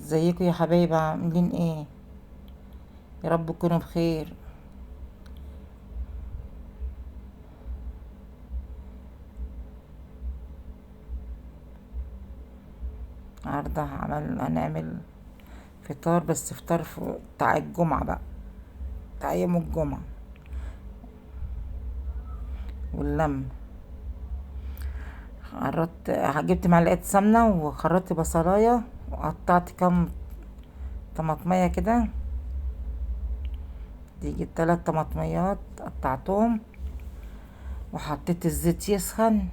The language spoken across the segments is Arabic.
ازيكم يا حبايبي، عاملين ايه؟ يا رب تكونوا بخير. النهارده هنعمل فطار، بس فطار بتاع الجمعة بقى، بتاع يوم الجمعة واللم. جبت معلقة سمنة وخرطت بصلاية وقطعت كام طماطمية كده. دي 3 طماطميات قطعتهم، وحطيت الزيت يسخن.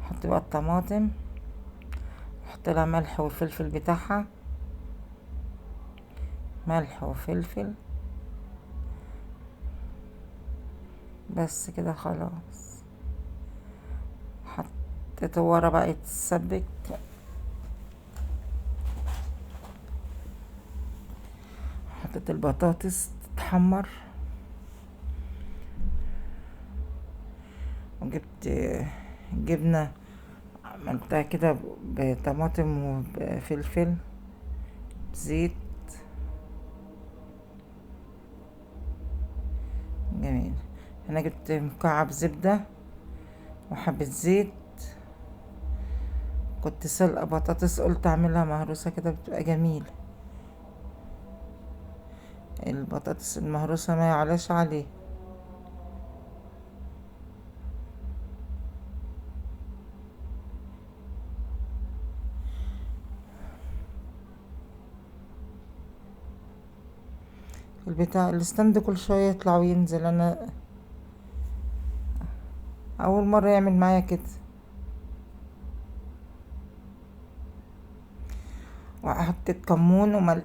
حط بقى الطماطم، حط لها ملح وفلفل بتاعها، ملح وفلفل، بس كده خلاص. حطيته ورا بقى يتسبك. حطيت البطاطس تتحمر، وجبت جبنة عملتها كده بطماطم وبفلفل زيت. جميل. انا جبت مكعب زبدة وحبة زيت. كنت سلقة بطاطس، قلت اعملها مهروسة كده بتبقى جميلة. البطاطس المهروسة ما يعلاش عليه. البتاع الستاند كل شوية يطلع وينزل، انا اول مرة يعمل معايا كده. وحطيت كمون وملح.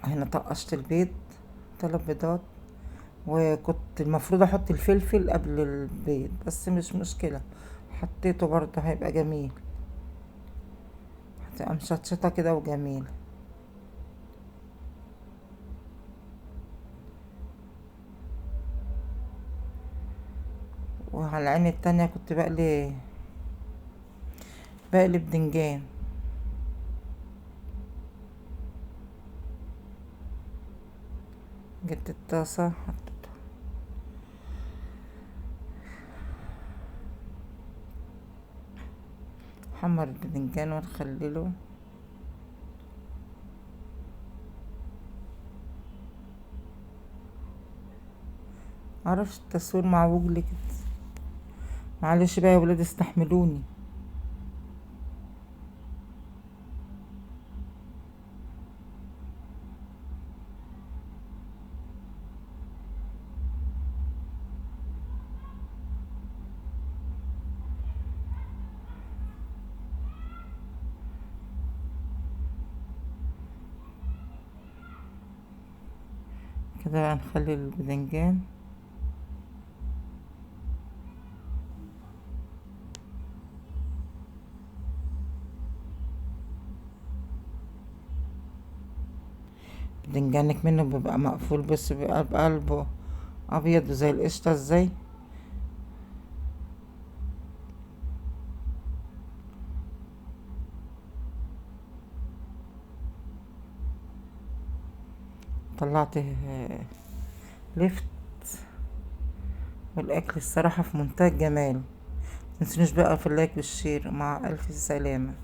هنا طقشت البيض 3 بيضات، وكنت المفروض احط الفلفل قبل البيض، بس مش مشكلة، حطيته برضه هيبقى جميل، هتبقى مشطشطة كده وجميل. وعلى العين التانية كنت بقلي بدنجان. جبت الطاسة، حمر البدنجان ونخلله. معرفش التصوير معوج لي كده، معلش بقى يا ولاد استحملوني. كده بقى نخلي البدنجان. بدنجانك منه بيبقى مقفول، بس بيبقى بقلبه ابيض زي القشطة ازاي. طلعت لفت. والاكل الصراحة في منتهى الجمال. متنسونوش بقى في اللايك والشير، مع الف سلامة.